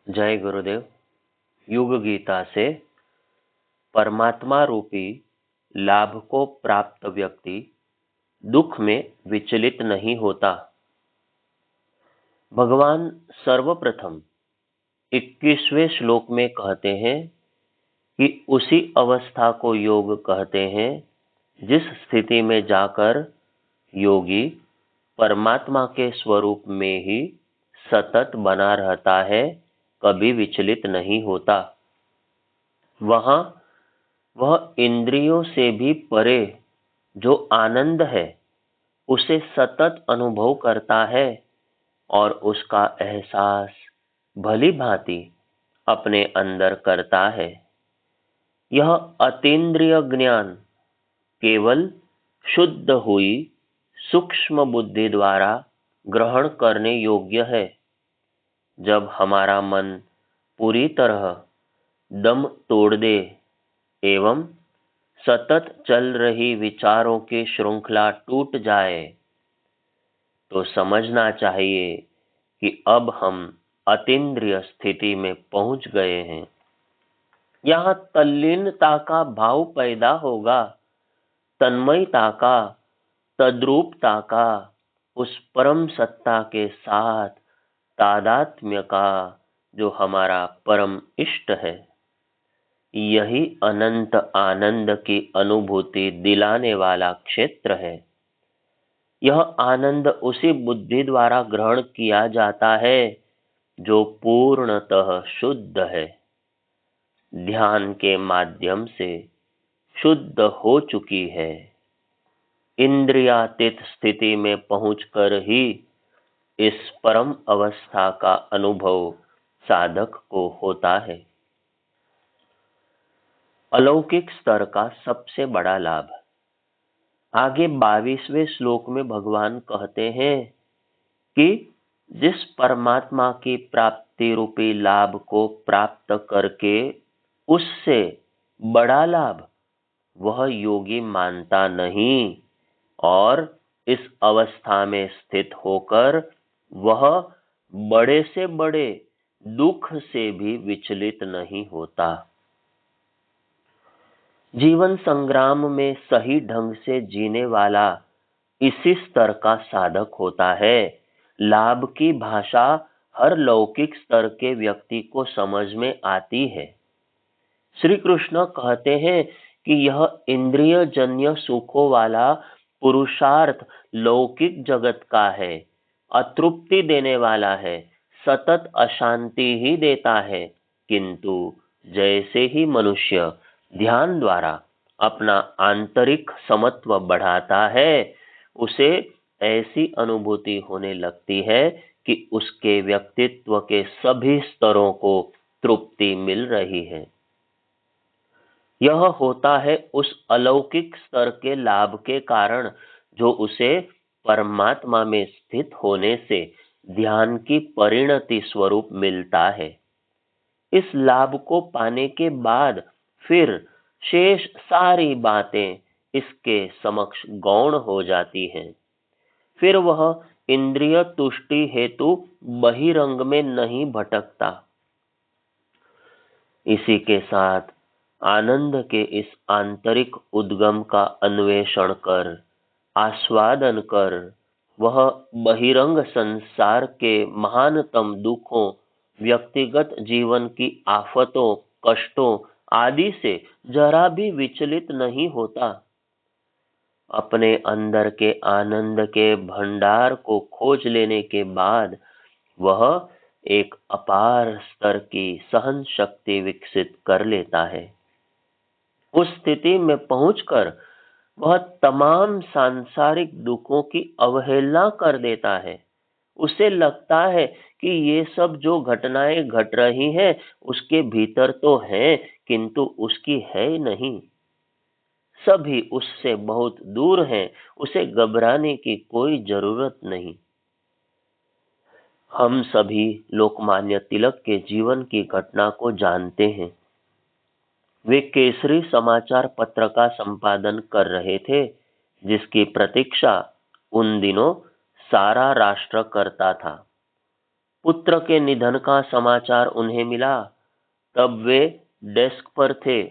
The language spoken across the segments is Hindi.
जय गुरुदेव। युग गीता से परमात्मा रूपी लाभ को प्राप्त व्यक्ति दुख में विचलित नहीं होता। भगवान सर्वप्रथम 21वें श्लोक में कहते हैं कि उसी अवस्था को योग कहते हैं जिस स्थिति में जाकर योगी परमात्मा के स्वरूप में ही सतत बना रहता है, कभी विचलित नहीं होता। वहां वह इंद्रियों से भी परे जो आनंद है उसे सतत अनुभव करता है और उसका एहसास भली भांति अपने अंदर करता है। यह अतीन्द्रिय ज्ञान केवल शुद्ध हुई सूक्ष्म बुद्धि द्वारा ग्रहण करने योग्य है। जब हमारा मन पूरी तरह दम तोड़ दे एवं सतत चल रही विचारों की श्रृंखला टूट जाए तो समझना चाहिए कि अब हम अतीन्द्रिय स्थिति में पहुंच गए हैं। यहाँ तल्लीनता का भाव पैदा होगा, तन्मयता का, तद्रूपता का, उस परम सत्ता के साथ तादात्म्य का जो हमारा परम इष्ट है। यही अनंत आनंद की अनुभूति दिलाने वाला क्षेत्र है। यह आनंद उसी बुद्धि द्वारा ग्रहण किया जाता है जो पूर्णतः शुद्ध है, ध्यान के माध्यम से शुद्ध हो चुकी है। इंद्रियातीत स्थिति में पहुंचकर ही इस परम अवस्था का अनुभव साधक को होता है। अलौकिक स्तर का सबसे बड़ा लाभ। आगे 22वें श्लोक में भगवान कहते हैं कि जिस परमात्मा की प्राप्ति रूपी लाभ को प्राप्त करके उससे बड़ा लाभ वह योगी मानता नहीं और इस अवस्था में स्थित होकर वह बड़े से बड़े दुख से भी विचलित नहीं होता। जीवन संग्राम में सही ढंग से जीने वाला इसी स्तर का साधक होता है। लाभ की भाषा हर लौकिक स्तर के व्यक्ति को समझ में आती है। श्री कृष्ण कहते हैं कि यह इंद्रिय जन्य सुखों वाला पुरुषार्थ लौकिक जगत का है, अतृप्ति देने वाला है, सतत अशांति ही देता है। किंतु जैसे ही मनुष्य ध्यान द्वारा अपना आंतरिक समत्व बढ़ाता है, उसे ऐसी अनुभूति होने लगती है कि उसके व्यक्तित्व के सभी स्तरों को तृप्ति मिल रही है। यह होता है उस अलौकिक स्तर के लाभ के कारण जो उसे परमात्मा में स्थित होने से ध्यान की परिणति स्वरूप मिलता है। इस लाभ को पाने के बाद फिर शेष सारी बातें इसके समक्ष गौण हो जाती हैं। फिर वह इंद्रिय तुष्टि हेतु बहिरंग में नहीं भटकता। इसी के साथ आनंद के इस आंतरिक उद्गम का अन्वेषण कर, आस्वादन कर, वह बहिरंग संसार के महानतम दुखों, व्यक्तिगत जीवन की आफतों, कष्टों आदि से जरा भी विचलित नहीं होता। अपने अंदर के आनंद के भंडार को खोज लेने के बाद वह एक अपार स्तर की सहन शक्ति विकसित कर लेता है। उस स्थिति में पहुंचकर वह तमाम सांसारिक दुखों की अवहेलना कर देता है। उसे लगता है कि ये सब जो घटनाएं घट रही हैं उसके भीतर तो हैं, किंतु उसकी है नहीं। सभी उससे बहुत दूर हैं, उसे घबराने की कोई जरूरत नहीं। हम सभी लोकमान्य तिलक के जीवन की घटना को जानते हैं। वे केसरी समाचार पत्र का संपादन कर रहे थे, जिसकी प्रतीक्षा उन दिनों सारा राष्ट्र करता था। पुत्र के निधन का समाचार उन्हें मिला, तब वे डेस्क पर थे।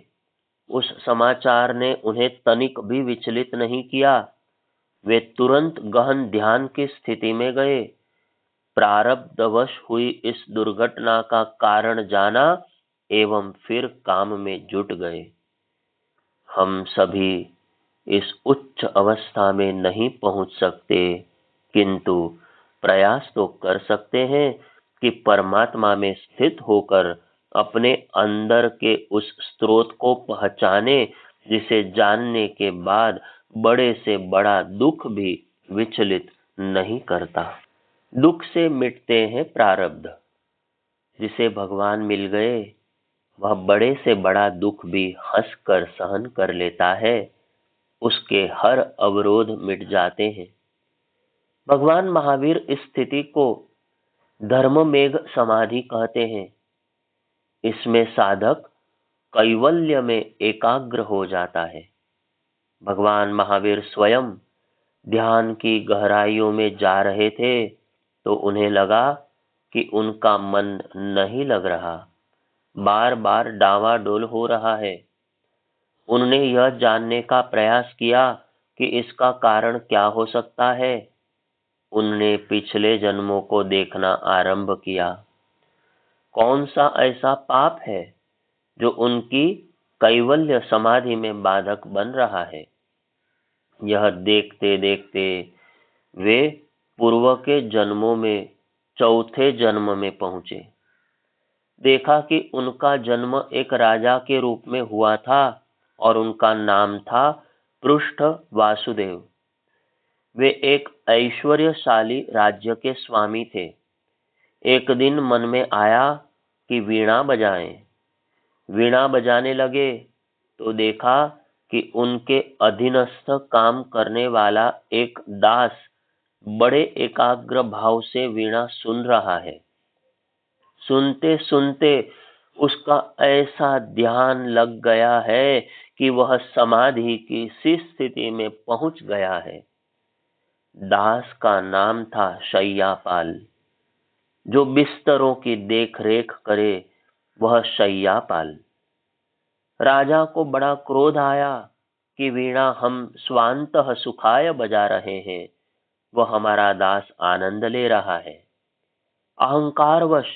उस समाचार ने उन्हें तनिक भी विचलित नहीं किया। वे तुरंत गहन ध्यान की स्थिति में गए, प्रारब्धवश हुई इस दुर्घटना का कारण जाना एवं फिर काम में जुट गए। हम सभी इस उच्च अवस्था में नहीं पहुंच सकते, किंतु प्रयास तो कर सकते हैं कि परमात्मा में स्थित होकर अपने अंदर के उस स्रोत को पहचाने, जिसे जानने के बाद बड़े से बड़ा दुख भी विचलित नहीं करता। दुख से मिटते हैं प्रारब्ध। जिसे भगवान मिल गए, वह बड़े से बड़ा दुख भी हंसकर सहन कर लेता है। उसके हर अवरोध मिट जाते हैं। भगवान महावीर इस स्थिति को धर्ममेघ समाधि कहते हैं। इसमें साधक कैवल्य में एकाग्र हो जाता है। भगवान महावीर स्वयं ध्यान की गहराइयों में जा रहे थे, तो उन्हें लगा कि उनका मन नहीं लग रहा, बार बार डावाडोल हो रहा है। उन्होंने यह जानने का प्रयास किया कि इसका कारण क्या हो सकता है। उन्होंने पिछले जन्मों को देखना आरंभ किया। कौन सा ऐसा पाप है जो उनकी कैवल्य समाधि में बाधक बन रहा है। यह देखते देखते वे पूर्व के जन्मों में चौथे जन्म में पहुंचे। देखा कि उनका जन्म एक राजा के रूप में हुआ था और उनका नाम था पृष्ठ वासुदेव। वे एक ऐश्वर्यशाली राज्य के स्वामी थे। एक दिन मन में आया कि वीणा बजाएं। वीणा बजाने लगे तो देखा कि उनके अधीनस्थ काम करने वाला एक दास बड़े एकाग्र भाव से वीणा सुन रहा है। सुनते सुनते उसका ऐसा ध्यान लग गया है कि वह समाधि की सी स्थिति में पहुंच गया है। दास का नाम था शय्यापाल। जो बिस्तरों की देख रेख करे वह शय्यापाल। राजा को बड़ा क्रोध आया कि वीणा हम स्वांतः सुखाय बजा रहे हैं, वह हमारा दास आनंद ले रहा है। अहंकारवश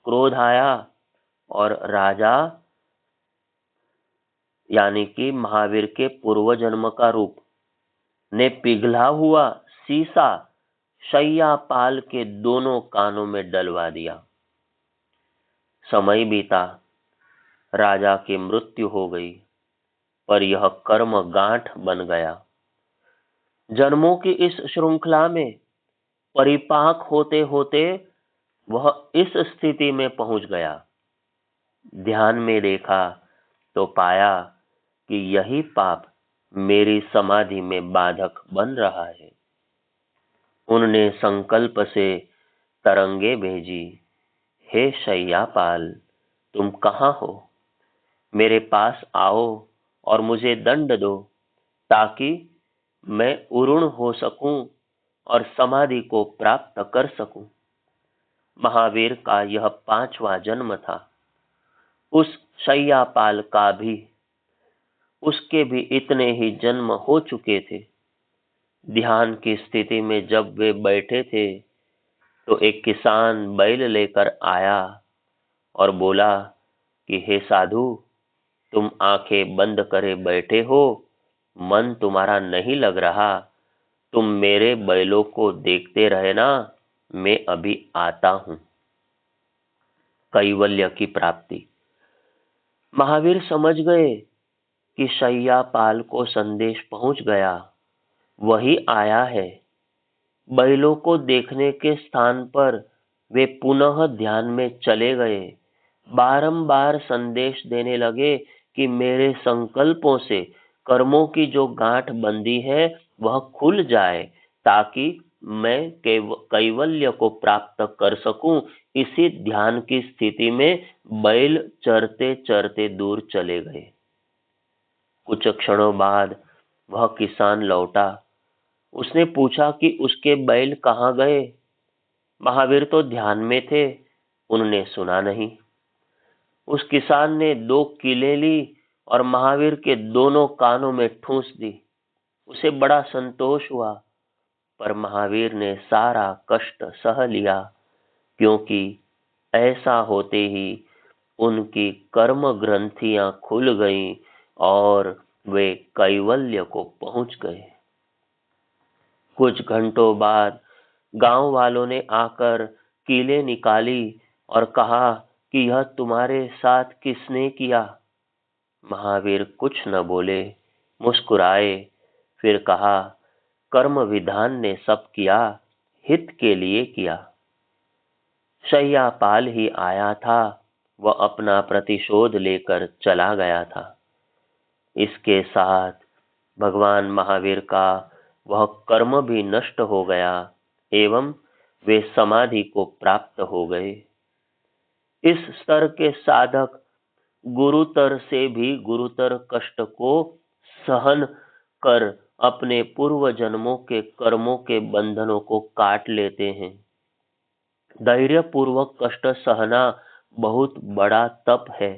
क्रोध आया और राजा यानी कि महावीर के पूर्व जन्म का रूप ने पिघला हुआ सीसा शय्यापाल के दोनों कानों में डलवा दिया। समय बीता, राजा की मृत्यु हो गई, पर यह कर्म गांठ बन गया। जन्मों की इस श्रृंखला में परिपाक होते होते वह इस स्थिति में पहुंच गया। ध्यान में देखा तो पाया कि यही पाप मेरी समाधि में बाधक बन रहा है। उन्होंने संकल्प से तरंगे भेजी, हे शय्यापाल, तुम कहाँ हो? मेरे पास आओ और मुझे दंड दो, ताकि मैं उरुण हो सकूं और समाधि को प्राप्त कर सकूं। महावीर का यह 5वां जन्म था। उस शय्यापाल का भी, उसके भी इतने ही जन्म हो चुके थे। ध्यान की स्थिति में जब वे बैठे थे तो एक किसान बैल लेकर आया और बोला कि हे साधु, तुम आंखें बंद करे बैठे हो, मन तुम्हारा नहीं लग रहा, तुम मेरे बैलों को देखते रहना, मैं अभी आता हूं। कैवल्य की प्राप्ति। महावीर समझ गए कि शय्यापाल को संदेश पहुंच गया, वही आया है। बैलों को देखने के स्थान पर वे पुनः ध्यान में चले गए। बारंबार संदेश देने लगे कि मेरे संकल्पों से कर्मों की जो गांठ बंधी है वह खुल जाए, ताकि मैं कैवल्य को प्राप्त कर सकूं। इसी ध्यान की स्थिति में बैल चरते चरते दूर चले गए। कुछ क्षणों बाद वह किसान लौटा। उसने पूछा कि उसके बैल कहाँ गए। महावीर तो ध्यान में थे, उन्होंने सुना नहीं। उस किसान ने 2 कीलें ली और महावीर के दोनों कानों में ठूंस दी। उसे बड़ा संतोष हुआ, पर महावीर ने सारा कष्ट सह लिया, क्योंकि ऐसा होते ही उनकी कर्म ग्रंथियां खुल गईं और वे कैवल्य को पहुंच गए। कुछ घंटों बाद गांव वालों ने आकर कीलें निकाली और कहा कि यह तुम्हारे साथ किसने किया? महावीर कुछ न बोले, मुस्कुराए, फिर कहा, कर्म विधान ने सब किया, हित के लिए किया। शय्यापाल ही आया था, वह अपना प्रतिशोध लेकर चला गया था। इसके साथ भगवान महावीर का वह कर्म भी नष्ट हो गया एवं वे समाधि को प्राप्त हो गए। इस स्तर के साधक गुरुतर से भी गुरुतर कष्ट को सहन कर अपने पूर्व जन्मों के कर्मों के बंधनों को काट लेते हैं। धैर्य पूर्वक कष्ट सहना बहुत बड़ा तप है।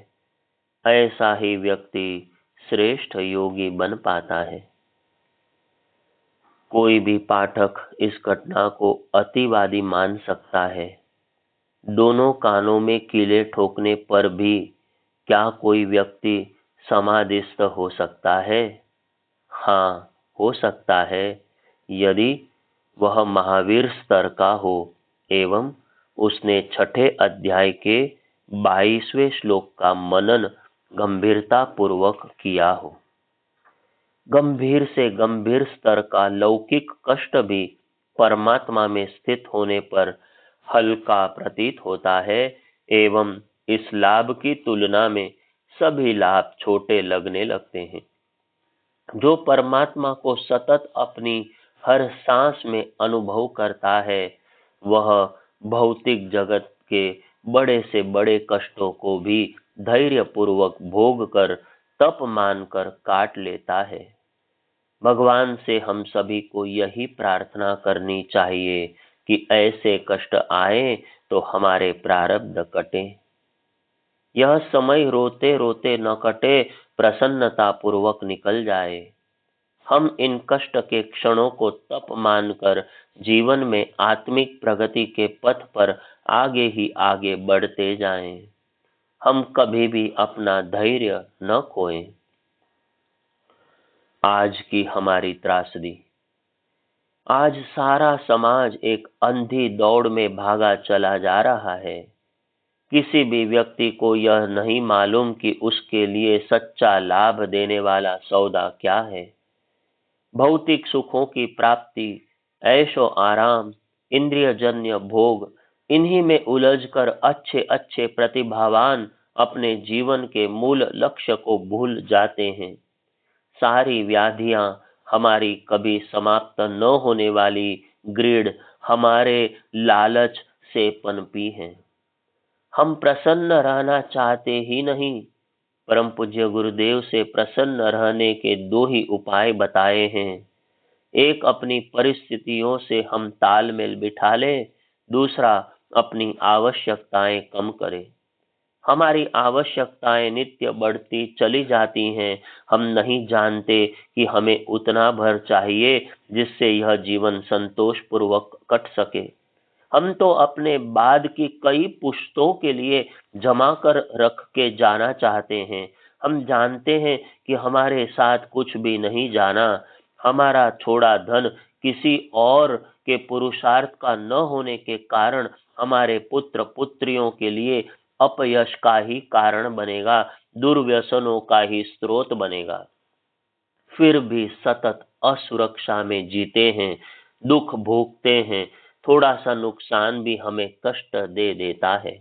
ऐसा ही व्यक्ति श्रेष्ठ योगी बन पाता है। कोई भी पाठक इस घटना को अतिवादी मान सकता है। दोनों कानों में कीले ठोकने पर भी क्या कोई व्यक्ति समाधिस्थ हो सकता है? हाँ, हो सकता है, यदि वह महावीर स्तर का हो एवं उसने 6ठे अध्याय के 22वें श्लोक का मनन गंभीरता पूर्वक किया हो। गंभीर से गंभीर स्तर का लौकिक कष्ट भी परमात्मा में स्थित होने पर हल्का प्रतीत होता है एवं इस लाभ की तुलना में सभी लाभ छोटे लगने लगते हैं। जो परमात्मा को सतत अपनी हर सांस में अनुभव करता है, वह भौतिक जगत के बड़े से बड़े कष्टों को भी धैर्य पूर्वक भोग कर तप मानकर काट लेता है। भगवान से हम सभी को यही प्रार्थना करनी चाहिए कि ऐसे कष्ट आए तो हमारे प्रारब्ध कटे। यह समय रोते रोते न कटे, प्रसन्नता पूर्वक निकल जाए। हम इन कष्ट के क्षणों को तप मानकर जीवन में आत्मिक प्रगति के पथ पर आगे ही आगे बढ़ते जाएं। हम कभी भी अपना धैर्य न खोएं। आज की हमारी त्रासदी। आज सारा समाज एक अंधी दौड़ में भागा चला जा रहा है। किसी भी व्यक्ति को यह नहीं मालूम कि उसके लिए सच्चा लाभ देने वाला सौदा क्या है। भौतिक सुखों की प्राप्ति, ऐशो आराम, इंद्रियजन्य भोग, इन्हीं में उलझकर अच्छे अच्छे प्रतिभावान अपने जीवन के मूल लक्ष्य को भूल जाते हैं। सारी व्याधियां हमारी कभी समाप्त न होने वाली ग्रीड हमारे लालच से पनपी हैं। हम प्रसन्न रहना चाहते ही नहीं। परम पूज्य गुरुदेव से प्रसन्न रहने के 2 ही उपाय बताए हैं। एक, अपनी परिस्थितियों से हम तालमेल बिठा लें। दूसरा, अपनी आवश्यकताएं कम करें। हमारी आवश्यकताएं नित्य बढ़ती चली जाती हैं। हम नहीं जानते कि हमें उतना भर चाहिए जिससे यह जीवन संतोष पूर्वक कट सके। हम तो अपने बाद की कई पुश्तों के लिए जमा कर रख के जाना चाहते हैं। हम जानते हैं कि हमारे साथ कुछ भी नहीं जाना। हमारा छोड़ा धन किसी और के पुरुषार्थ का न होने के कारण हमारे पुत्र पुत्रियों के लिए अपयश का ही कारण बनेगा, दुर्व्यसनों का ही स्रोत बनेगा। फिर भी सतत असुरक्षा में जीते हैं, दुख भोगते हैं। थोड़ा सा नुकसान भी हमें कष्ट दे देता है।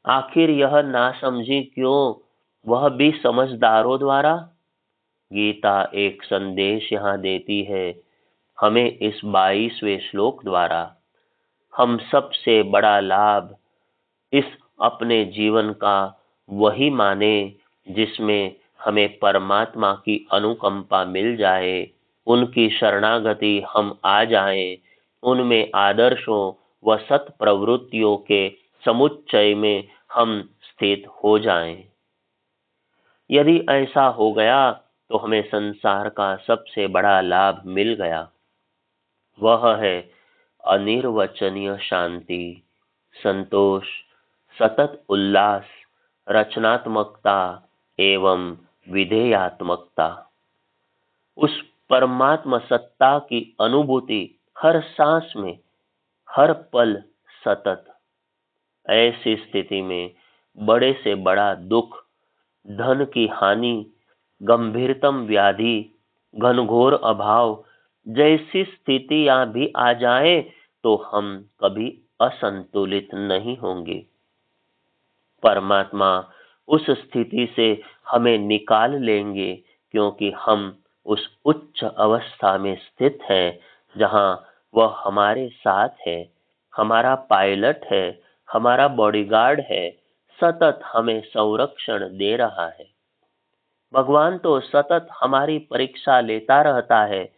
आखिर यह नासमझी क्यों, वह भी समझदारों द्वारा? गीता एक संदेश यहाँ देती है हमें इस 22वें श्लोक द्वारा। हम सबसे बड़ा लाभ इस अपने जीवन का वही माने जिसमें हमें परमात्मा की अनुकंपा मिल जाए, उनकी शरणागति हम आ जाएं, उनमें आदर्शों व सत प्रवृत्तियों के समुच्चय में हम स्थित हो जाएं। यदि ऐसा हो गया तो हमें संसार का सबसे बड़ा लाभ मिल गया। वह है अनिर्वचनीय शांति, संतोष, सतत उल्लास, रचनात्मकता एवं विधेयात्मकता। उस परमात्मा सत्ता की अनुभूति हर सांस में, हर पल सतत। ऐसी स्थिति में बड़े से बड़ा दुख, धन की हानि, गंभीरतम व्याधि, घनघोर अभाव जैसी स्थितियां भी आ जाए तो हम कभी असंतुलित नहीं होंगे। परमात्मा उस स्थिति से हमें निकाल लेंगे, क्योंकि हम उस उच्च अवस्था में स्थित हैं जहां वह हमारे साथ है, हमारा पायलट है, हमारा बॉडीगार्ड है, सतत हमें संरक्षण दे रहा है। भगवान तो सतत हमारी परीक्षा लेता रहता है।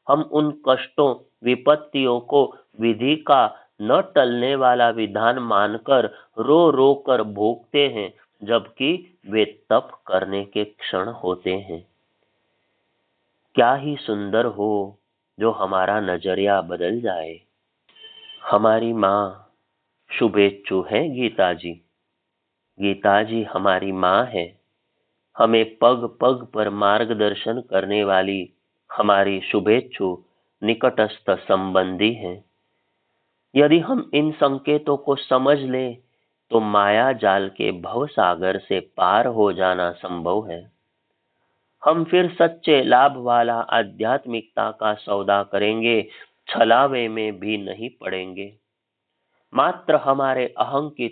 हम उन कष्टों, विपत्तियों को विधि का न टलने वाला विधान मानकर रो रो कर भोगते हैं, जबकि वे तप करने के क्षण होते हैं। क्या ही सुंदर हो जो हमारा नजरिया बदल जाए। हमारी माँ शुभेच्छु है गीता जी। गीता जी हमारी माँ है, हमें पग पग पर मार्गदर्शन करने वाली हमारी शुभेच्छु निकटस्थ संबंधी है। यदि हम इन संकेतों को समझ लें तो माया जाल के भव सागर से पार हो जाना संभव है। हम फिर सच्चे लाभ वाला आध्यात्मिकता का सौदा करेंगे, छलावे में भी नहीं पड़ेंगे। मात्र हमारे अहं की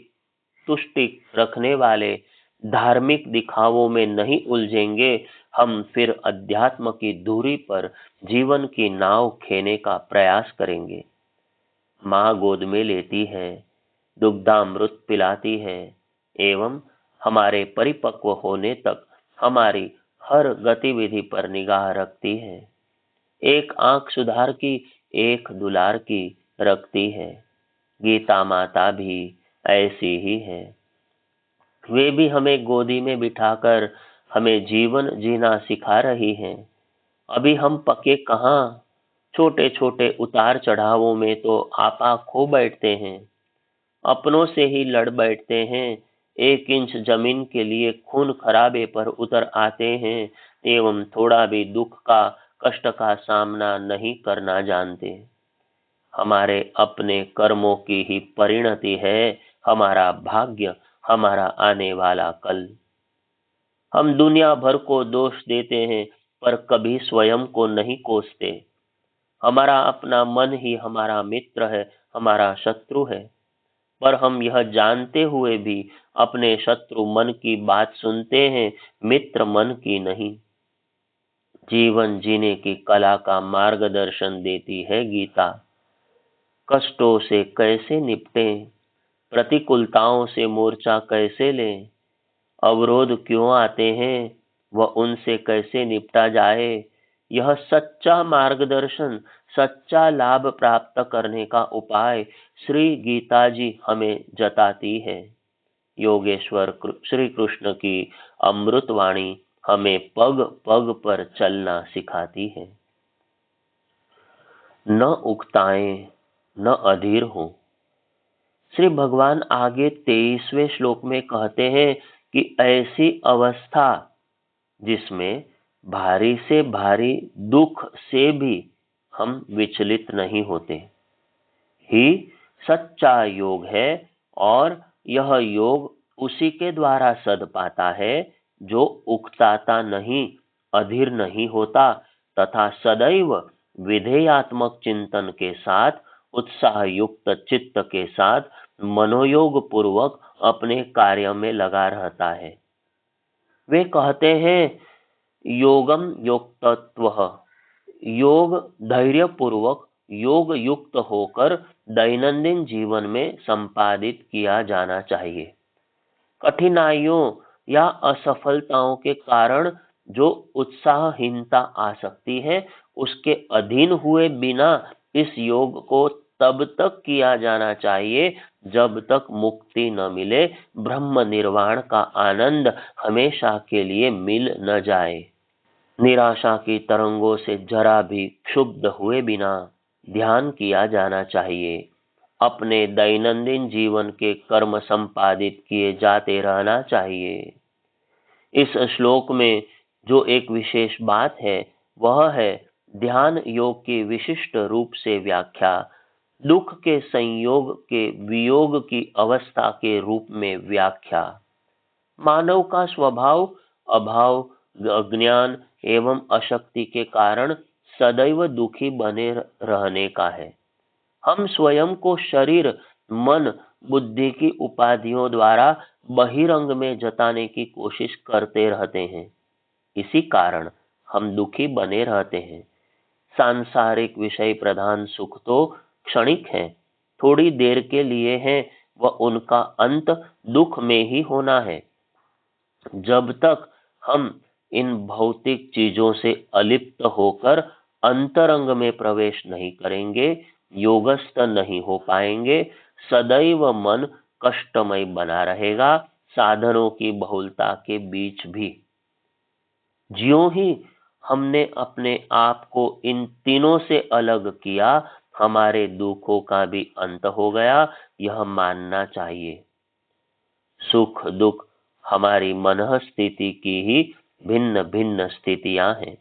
तुष्टि रखने वाले धार्मिक दिखावों में नहीं उलझेंगे। हम फिर अध्यात्म की धुरी पर जीवन की नाव खेने का प्रयास करेंगे। माँ गोद में लेती है, दुग्धामृत पिलाती है एवं हमारे परिपक्व होने तक हमारी हर गतिविधि पर निगाह रखती है। एक आंख सुधार की, एक दुलार की रखती है। गीता माता भी ऐसी ही है। वे भी हमें गोदी में बिठाकर हमें जीवन जीना सिखा रही हैं। अभी हम पके कहाँ, छोटे छोटे उतार चढ़ावों में तो आपा खो बैठते हैं, अपनों से ही लड़ बैठते हैं, 1 इंच जमीन के लिए खून खराबे पर उतर आते हैं एवं थोड़ा भी दुख का, कष्ट का सामना नहीं करना जानते। हमारे अपने कर्मों की ही परिणति है हमारा भाग्य, हमारा आने वाला कल। हम दुनिया भर को दोष देते हैं पर कभी स्वयं को नहीं कोसते। हमारा अपना मन ही हमारा मित्र है, हमारा शत्रु है। पर हम यह जानते हुए भी अपने शत्रु मन की बात सुनते हैं, मित्र मन की नहीं। जीवन जीने की कला का मार्गदर्शन देती है गीता। कष्टों से कैसे निपटें, प्रतिकूलताओं से मोर्चा कैसे लें, अवरोध क्यों आते हैं व उनसे कैसे निपटा जाए, यह सच्चा मार्गदर्शन, सच्चा लाभ प्राप्त करने का उपाय श्री गीता जी हमें जताती है। योगेश्वर श्री कृष्ण की अमृत वाणी हमें पग पग पर चलना सिखाती है। न उकताएं, न अधीर हो। श्री भगवान आगे 23वें श्लोक में कहते हैं कि ऐसी अवस्था जिसमें भारी से भारी दुख से भी हम विचलित नहीं होते, ही सच्चा योग है। और यह योग उसी के द्वारा सद पाता है जो उकताता नहीं, अधीर नहीं होता तथा सदैव विधेयात्मक चिंतन के साथ, उत्साह युक्त चित्त के साथ मनोयोग पूर्वक अपने कार्य में लगा रहता है। वे कहते हैं योगम योक्तत्वः, योग धैर्य पूर्वक योग युक्त होकर दैनंदिन जीवन में संपादित किया जाना चाहिए। कठिनाइयों या असफलताओं के कारण जो उत्साहहीनता आ सकती है, उसके अधीन हुए बिना इस योग को तब तक किया जाना चाहिए जब तक मुक्ति न मिले, ब्रह्म निर्वाण का आनंद हमेशा के लिए मिल न जाए। निराशा की तरंगों से जरा भी क्षुब्ध हुए बिना ध्यान किया जाना चाहिए। अपने दैनंदिन जीवन के कर्म संपादित किए जाते रहना चाहिए। इस श्लोक में जो एक विशेष बात है वह है ध्यान योग की विशिष्ट रूप से व्याख्या, दुख के संयोग के वियोग की अवस्था के रूप में व्याख्या। मानव का स्वभाव अभाव, अज्ञान एवं अशक्ति के कारण सदैव दुखी बने रहने का है। हम स्वयं को शरीर, मन, बुद्धि की उपाधियों द्वारा बहिरंग में जताने की कोशिश करते रहते हैं। इसी कारण हम दुखी बने रहते हैं। सांसारिक विषय प्रधान सुख तो क्षणिक है, थोड़ी देर के लिए है, व उनका अंत दुख में ही होना है। जब तक हम इन भौतिक चीजों से अलिप्त होकर अंतरंग में प्रवेश नहीं करेंगे, योगस्थ नहीं हो पाएंगे, सदैव मन कष्टमय बना रहेगा, साधनों की बहुलता के बीच भी। ज्यों ही हमने अपने आप को इन तीनों से अलग किया, हमारे दुखों का भी अंत हो गया, यह मानना चाहिए। सुख दुख हमारी मनः स्थिति की ही भिन्न भिन्न स्थितियां हैं।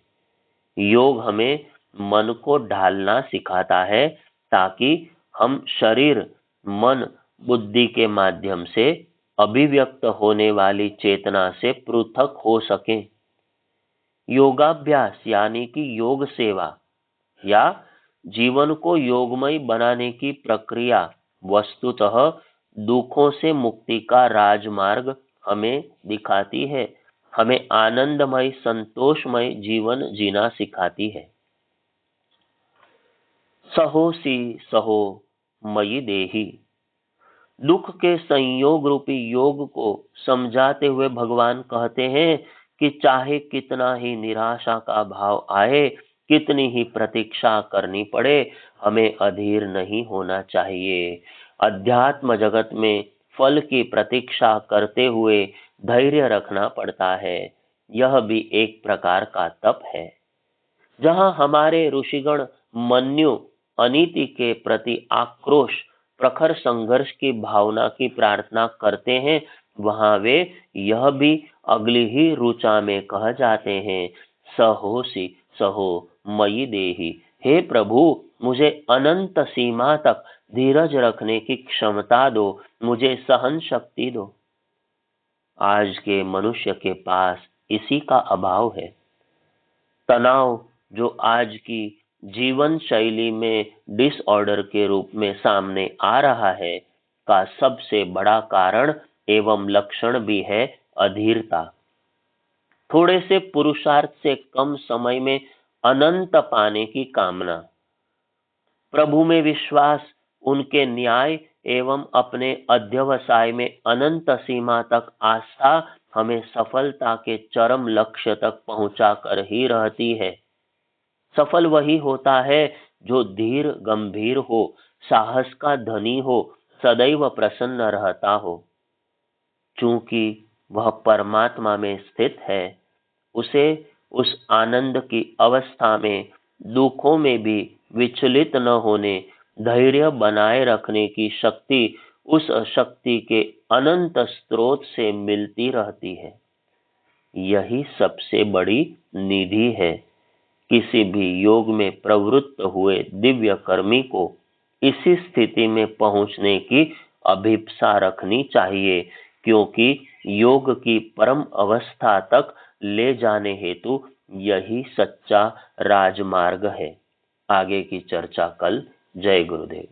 योग हमें मन को ढालना सिखाता है ताकि हम शरीर, मन, बुद्धि के माध्यम से अभिव्यक्त होने वाली चेतना से पृथक हो सकें। योगाभ्यास यानी कि योग सेवा या जीवन को योगमय बनाने की प्रक्रिया वस्तुतः दुखों से मुक्ति का राजमार्ग हमें दिखाती है, हमें आनंदमय संतोषमय जीवन जीना सिखाती है। सहोसी सहो मयि देहि। दुख के संयोग रूपी योग को समझाते हुए भगवान कहते हैं कि चाहे कितना ही निराशा का भाव आए, कितनी ही प्रतीक्षा करनी पड़े, हमें अधीर नहीं होना चाहिए। अध्यात्म जगत में फल की प्रतीक्षा करते हुए धैर्य रखना पड़ता है। यह भी एक प्रकार का तप है। जहां हमारे ऋषिगण मन्यु अनीति के प्रति आक्रोश, प्रखर संघर्ष की भावना की प्रार्थना करते हैं, वहां वे यह भी अगली ही ऋचा में कह जाते हैं, सहोसी सहो मयि देहि। हे प्रभु, मुझे अनंत सीमा तक धीरज रखने की क्षमता दो, मुझे सहन शक्ति दो। आज के मनुष्य के पास इसी का अभाव है। तनाव जो आज की जीवन शैली में डिसऑर्डर के रूप में सामने आ रहा है, का सबसे बड़ा कारण एवं लक्षण भी है अधीरता। थोड़े से पुरुषार्थ से कम समय में अनंत पाने की कामना, प्रभु में विश्वास, उनके न्याय एवं अपने अध्यवसाय में अनंत सीमा तक आस्था हमें सफलता के चरम लक्ष्य तक पहुंचा कर ही रहती है। सफल वही होता है जो धीर गंभीर हो, साहस का धनी हो, सदैव प्रसन्न रहता हो। चूंकि वह परमात्मा में स्थित है, उसे उस आनंद की अवस्था में दुखों में भी विचलित न होने, धैर्य बनाए रखने की शक्ति उस शक्ति के अनंत स्रोत से मिलती रहती है। यही सबसे बड़ी निधि है। किसी भी योग में प्रवृत्त हुए दिव्य कर्मी को इसी स्थिति में पहुंचने की अभिप्सा रखनी चाहिए, क्योंकि योग की परम अवस्था तक ले जाने हेतु यही सच्चा राजमार्ग है। आगे की चर्चा कल। जय गुरुदेव।